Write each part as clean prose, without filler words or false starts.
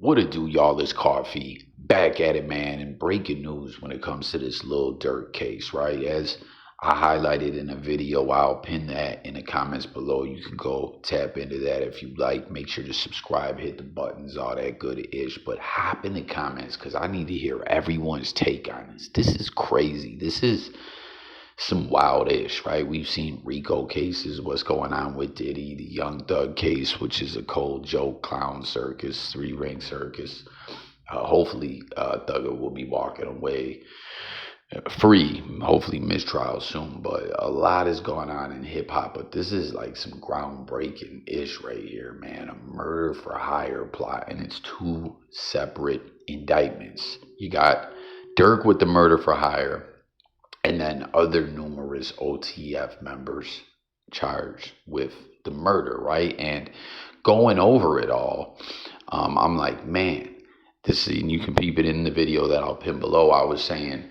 What it do, y'all? It's Coffee back at it, man. And breaking news when it comes to this Lil Durk case, right? As I highlighted in a video, I'll pin that in the comments below. You can go tap into that if you like. Make sure to subscribe, hit the buttons, all that good ish. But hop in the comments because I need to hear everyone's take on this. This is crazy. This is some wild ish, right? We've seen Rico cases, what's going on with Diddy, the Young Thug case, which is a cold joke, clown circus, three-ring circus. Hopefully, Thugger will be walking away free, hopefully mistrial soon. But a lot is going on in hip hop. But this is like some groundbreaking ish right here, man. A murder for hire plot, and it's two separate indictments. You got Durk with the murder for hire, and then other numerous OTF members charged with the murder, right? And going over it all, I'm like, man, this, and you can peep it in the video that I'll pin below. I was saying,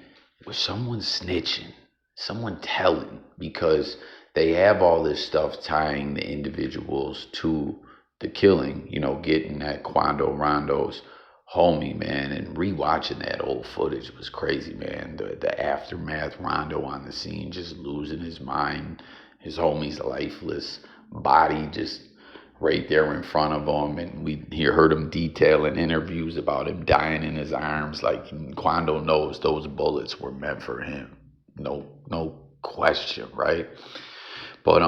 was someone snitching, someone telling, because they have all this stuff tying the individuals to the killing, you know, getting that Quando Rondo's homie, man. And rewatching that old footage was crazy, man. The aftermath, Rondo on the scene just losing his mind, his homie's lifeless body just right there in front of him. And we heard him detailing interviews about him dying in his arms. Like, Quando knows those bullets were meant for him, no question, right? But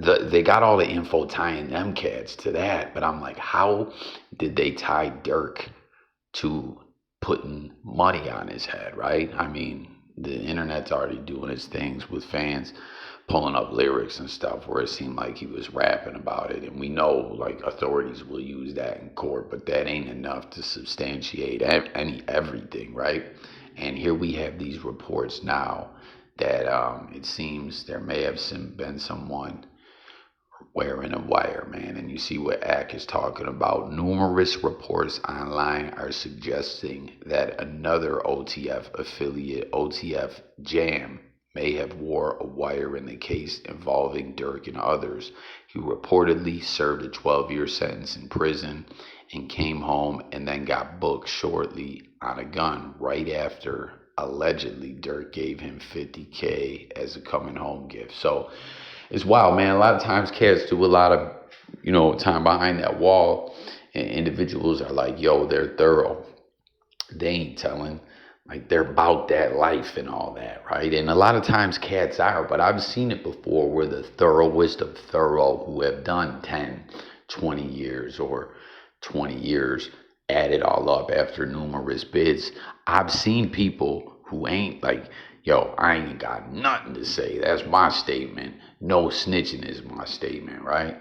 they got all the info tying them cats to that, but I'm like, how did they tie Durk to putting money on his head, right? I mean, the internet's already doing its things with fans pulling up lyrics and stuff where it seemed like he was rapping about it, and we know like authorities will use that in court, but that ain't enough to substantiate everything, right? And here we have these reports now that it seems there may have been someone wearing a wire, man. And you see what Ack is talking about. Numerous reports online are suggesting that another OTF affiliate, OTF Jam, may have wore a wire in the case involving Durk and others. He reportedly served a 12-year sentence in prison and came home and then got booked shortly on a gun right after allegedly Durk gave him $50K as a coming home gift. So it's wild, man. A lot of times cats do a lot of, time behind that wall, and individuals are like, yo, they're thorough. They ain't telling. Like, they're about that life and all that, right? And a lot of times cats are, but I've seen it before where the thoroughest of thorough who have done 10, 20 years or 20 years, add it all up after numerous bids. I've seen people who ain't like, yo, I ain't got nothing to say. That's my statement. No snitching is my statement, right?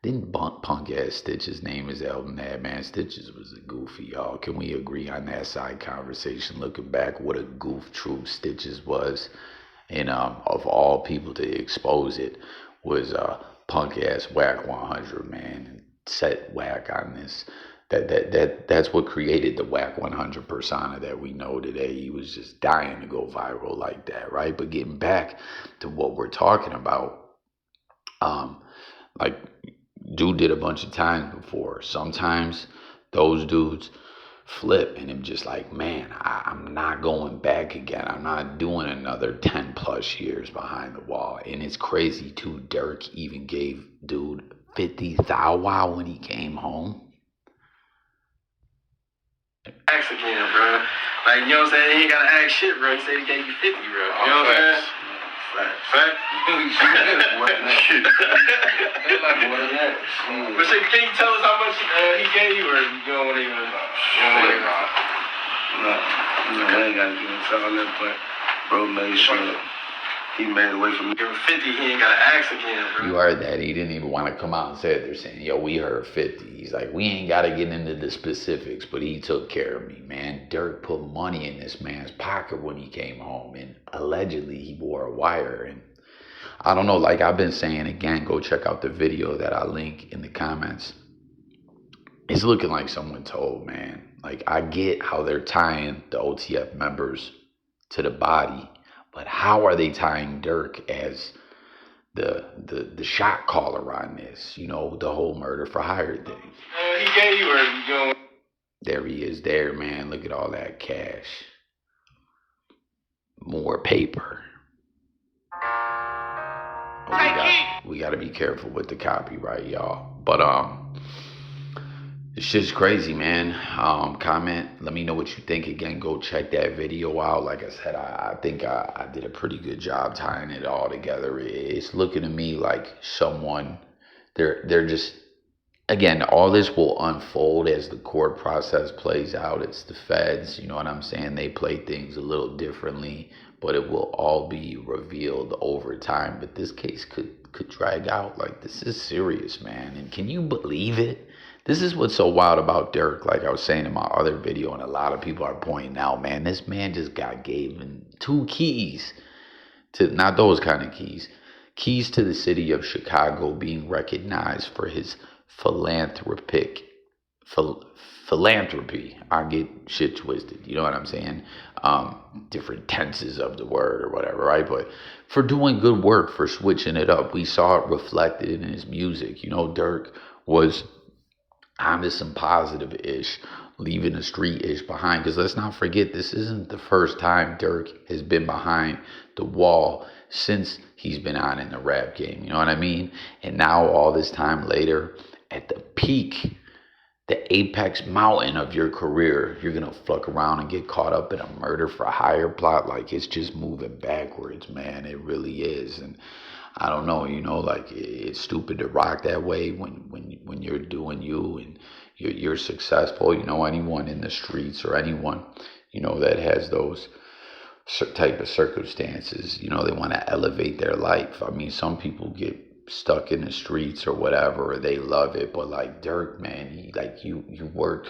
Didn't punk ass Stitch's name is Elton that, man? Stitches was a goofy, y'all. Can we agree on that side conversation? Looking back, what a goof troop Stitches was. And of all people to expose it was punk ass Whack 100, man. And set Whack on this. That's what created the Whack 100 persona that we know today. He was just dying to go viral like that, right? But getting back to what we're talking about, like, dude did a bunch of times before. Sometimes those dudes flip and I'm just like, man, I'm not going back again. I'm not doing another 10 plus years behind the wall. And it's crazy too. Durk even gave dude 50 thou wow when he came home. Ask again, bro. Like, you know what I'm saying? He ain't gotta ask shit, bro. He said he gave you 50, bro. You know what I'm saying? Fact. Shit. Like more than that. But shit, can you tell us how much he gave you, or you don't want to even? No, I ain't gotta give him all that, but bro made sure he made away from me. Give him 50, he ain't gotta ask again, bro. You heard that. He didn't even want to come out and say it. They're saying, yo, we heard 50. He's like, we ain't got to get into the specifics, but he took care of me, man. Durk put money in this man's pocket when he came home, and allegedly he wore a wire. And I don't know, like I've been saying, again, go check out the video that I link in the comments. It's looking like someone told, man. Like, I get how they're tying the OTF members to the body, but how are they tying Durk as the shot caller on this, you know, the whole murder for hire thing. He gave you where you going. There he is there, man. Look at all that cash. More paper. We gotta be careful with the copyright, y'all. But this shit's crazy, man. Comment, let me know what you think. Again, go check that video out. Like I said, I think I did a pretty good job tying it all together. It's looking to me like someone, they're just, again, all this will unfold as the court process plays out. It's the feds, you know what I'm saying? They play things a little differently, but it will all be revealed over time. But this case could drag out. Like, this is serious, man. And can you believe it? This is what's so wild about Durk. Like I was saying in my other video, and a lot of people are pointing out, man, this man just got given 2 keys to, not those kind of keys to the city of Chicago, being recognized for his philanthropy. I get shit twisted, you know what I'm saying? Different tenses of the word or whatever, right? But for doing good work, for switching it up. We saw it reflected in his music. You know, Durk was honest and positive-ish, leaving the street-ish behind. Because let's not forget, this isn't the first time Durk has been behind the wall since he's been on in the rap game. You know what I mean? And now all this time later, at the peak, the apex mountain of your career, you're going to fuck around and get caught up in a murder for hire plot. Like, it's just moving backwards, man. It really is. And I don't know, you know, like, it's stupid to rock that way when you're doing you and you're successful. You know, anyone in the streets or anyone, you know, that has those type of circumstances, you know, they want to elevate their life. I mean, some people get stuck in the streets or whatever, or they love it, but like Durk, man, you work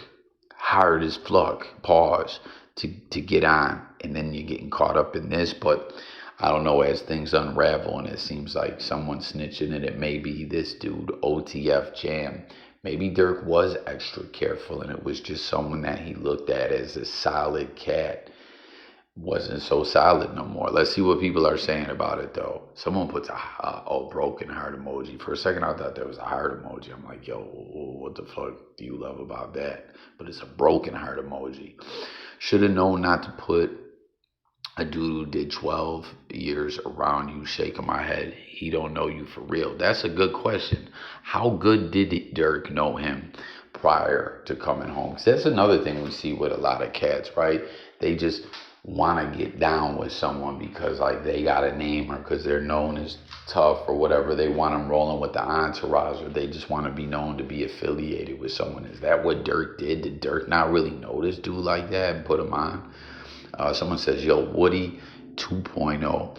hard as fuck, pause, to get on, and then you're getting caught up in this. But I don't know, as things unravel and it seems like someone's snitching, and it may be this dude OTF Jam. Maybe Durk was extra careful and it was just someone that he looked at as a solid cat wasn't so solid no more. Let's see what people are saying about it, though. Someone puts a broken heart emoji. For a second, I thought there was a heart emoji. I'm like, yo, what the fuck do you love about that? But it's a broken heart emoji. Should have known not to put a dude who did 12 years around you. Shaking my head. He don't know you for real. That's a good question. How good did Durk know him prior to coming home? Because that's another thing we see with a lot of cats, right? They just want to get down with someone because like they got a name, or because they're known as tough or whatever. They want them rolling with the entourage, or they just want to be known to be affiliated with someone. Is that what Durk did? Did Durk not really know this dude like that and put him on? Someone says, yo, Woody 2.0.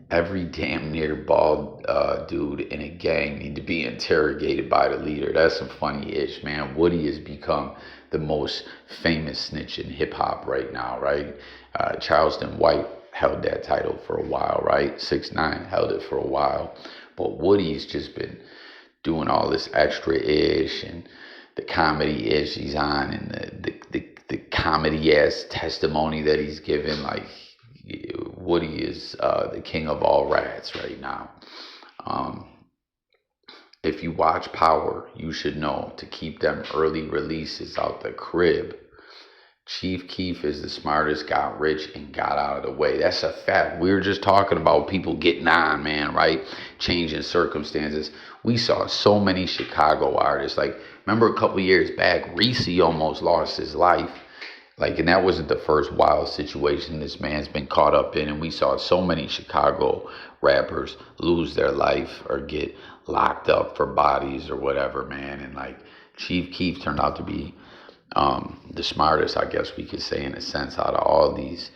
Every damn near bald dude in a gang need to be interrogated by the leader. That's some funny ish, man. Woody has become the most famous snitch in hip hop right now, right? Charleston White held that title for a while, right? 6ix9ine held it for a while. But Woody's just been doing all this extra ish and the comedy ish he's on, and the comedy ass testimony that he's given. Like, Woody is the king of all rats right now. If you watch Power, you should know to keep them early releases out the crib. Chief Keef is the smartest, got rich, and got out of the way. That's a fact. We were just talking about people getting on, man, right? Changing circumstances. We saw so many Chicago artists. Like, remember a couple years back, Reese almost lost his life. Like, and that wasn't the first wild situation this man's been caught up in. And we saw so many Chicago rappers lose their life or get locked up for bodies or whatever, man. And like, Chief Keef turned out to be the smartest, I guess we could say, in a sense, out of all these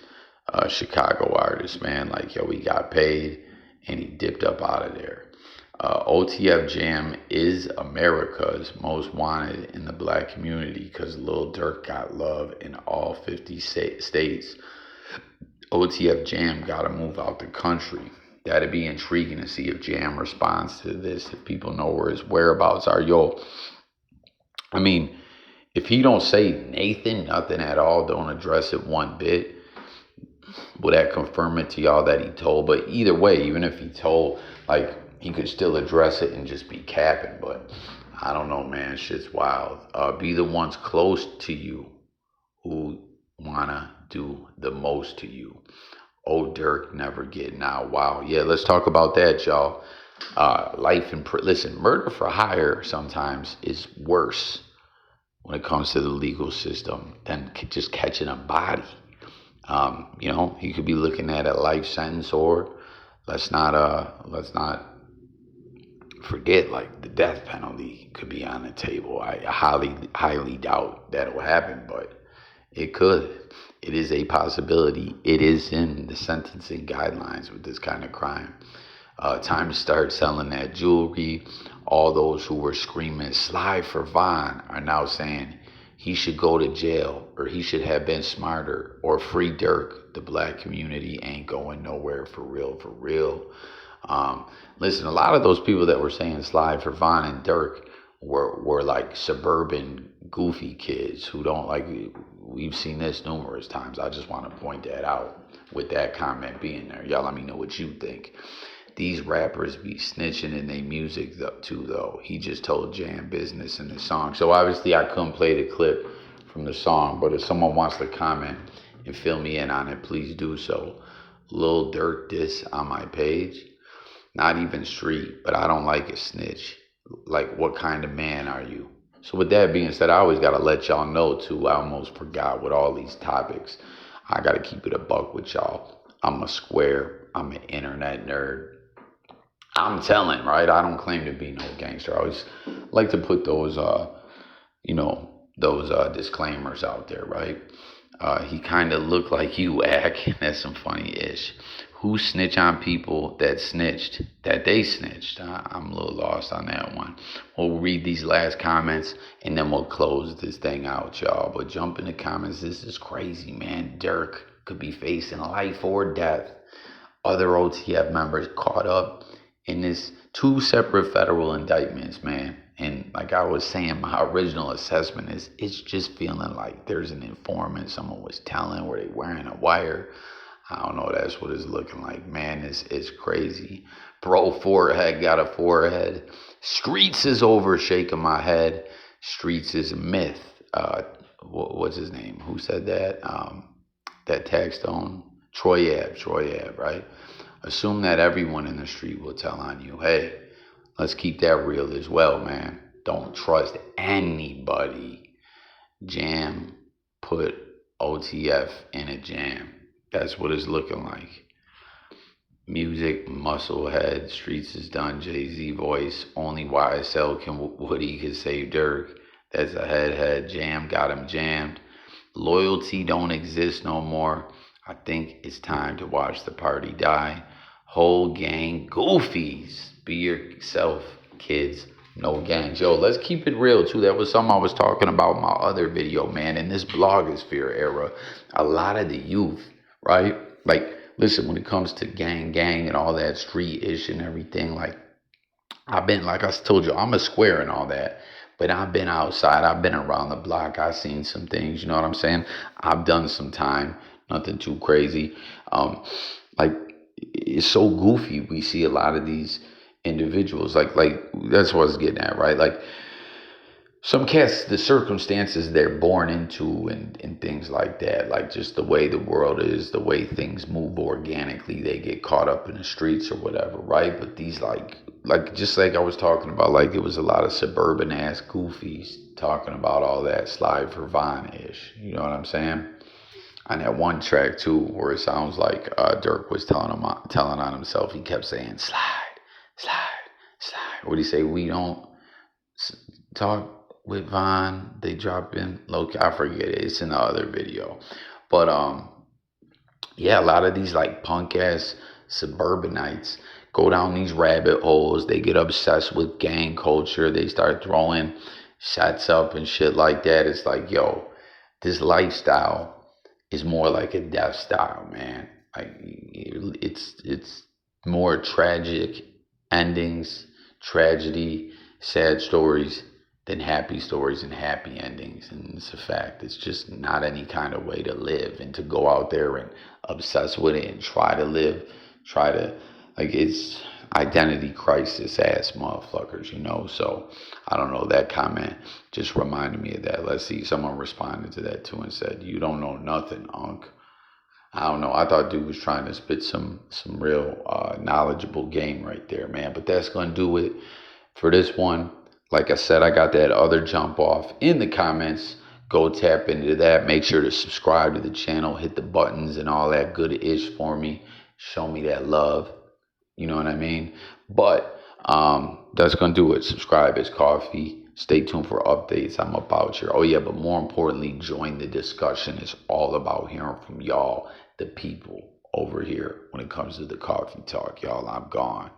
Chicago artists, man. Like, yo, he got paid and he dipped up out of there. OTF Jam is America's most wanted in the black community because Lil Durk got love in all 50 states. OTF Jam got to move out the country. That'd be intriguing to see if Jam responds to this, if people know where his whereabouts are. Yo, I mean, if he don't say nothing at all, don't address it one bit, will that confirm it to y'all that he told? But either way, even if he told, like, he could still address it and just be capping. But I don't know, man. Shit's wild. Be the ones close to you who wanna do the most to you. Oh, Durk never getting out. Wow. Yeah, let's talk about that, y'all. Life in prison. Listen, murder for hire sometimes is worse when it comes to the legal system than just catching a body. You could be looking at a life sentence, or let's not forget, like, the death penalty could be on the table. I highly doubt that'll happen, but it could. It is a possibility. It is in the sentencing guidelines with this kind of crime. Time to start selling that jewelry. All those who were screaming "slide for Von" are now saying he should go to jail, or he should have been smarter, or free Durk. The black community ain't going nowhere, for real, for real. Listen, a lot of those people that were saying slide for Von and Durk were like suburban goofy kids who don't like. We've seen this numerous times. I just want to point that out with that comment being there. Y'all let me know what you think. These rappers be snitching in their music too, though. He just told Jam business in the song. So obviously I couldn't play the clip from the song, but if someone wants to comment and fill me in on it, please do so. Lil Durk diss on my page. Not even street, but I don't like a snitch. Like, what kind of man are you? So with that being said, I always got to let y'all know, too. I almost forgot with all these topics. I got to keep it a buck with y'all. I'm a square. I'm an internet nerd. I'm telling, right? I don't claim to be no gangster. I always like to put those, disclaimers out there, right? He kind of looked like you, Ack. That's some funny ish. Who snitch on people that snitched, that they snitched? I'm a little lost on that one. We'll read these last comments and then we'll close this thing out, y'all. But jump in the comments. This is crazy, man. Durk could be facing life or death. Other OTF members caught up in this 2 separate federal indictments, man. And like I was saying, my original assessment is it's just feeling like there's an informant someone was telling where they wearing a wire. I don't know, that's what it's looking like, man. It's crazy. Bro, forehead got a forehead. Streets is over, shaking my head. Streets is a myth. What's his name? Who said that? That tag stone? Troy Ave, right? Assume that everyone in the street will tell on you. Hey, let's keep that real as well, man. Don't trust anybody. Jam put OTF in a jam. That's what it's looking like. Music, Musclehead, Streets is done, Jay-Z voice. Only YSL Woody can save Durk. That's a head. Jam got him jammed. Loyalty don't exist no more. I think it's time to watch the party die. Whole gang goofies. Be yourself, kids. No gangs. Yo, let's keep it real, too. That was something I was talking about in my other video, man. In this blogosphere era, a lot of the youth, right? Like, listen, when it comes to gang and all that street ish and everything, like I told you, I'm a square and all that, but I've been outside, I've been around the block, I've seen some things, you know what I'm saying? I've done some time, nothing too crazy. Like, it's so goofy. We see a lot of these individuals, like that's what I was getting at, right? Like, some cats, the circumstances they're born into and things like that, like just the way the world is, the way things move organically, they get caught up in the streets or whatever, right? But these like just like I was talking about, like it was a lot of suburban ass goofies talking about all that slide for Von-ish, you know what I'm saying? On that one track too, where it sounds like Durk was telling on himself, he kept saying slide. What do you say? We don't talk with Von, they drop in low. I forget it. It's in the other video. But yeah, a lot of these like punk ass suburbanites go down these rabbit holes. They get obsessed with gang culture. They start throwing shots up and shit like that. It's like, yo, this lifestyle is more like a death style, man. Like it's more tragic endings, tragedy, sad stories than happy stories and happy endings. And it's a fact. It's just not any kind of way to live, and to go out there and obsess with it and try to live, like identity crisis ass motherfuckers, you know. So I don't know, that comment just reminded me of that. Let's see, someone responded to that too and said, "You don't know nothing, Unc." I don't know. I thought dude was trying to spit some real knowledgeable game right there, man. But that's gonna do it for this one. Like I said, I got that other jump off in the comments. Go tap into that. Make sure to subscribe to the channel, hit the buttons and all that good ish for me. Show me that love. You know what I mean? But that's gonna do it. Subscribe. It's coffee. Stay tuned for updates. I'm about here. Oh yeah, but more importantly, join the discussion. It's all about hearing from y'all, the people over here, when it comes to the coffee talk. Y'all, I'm gone.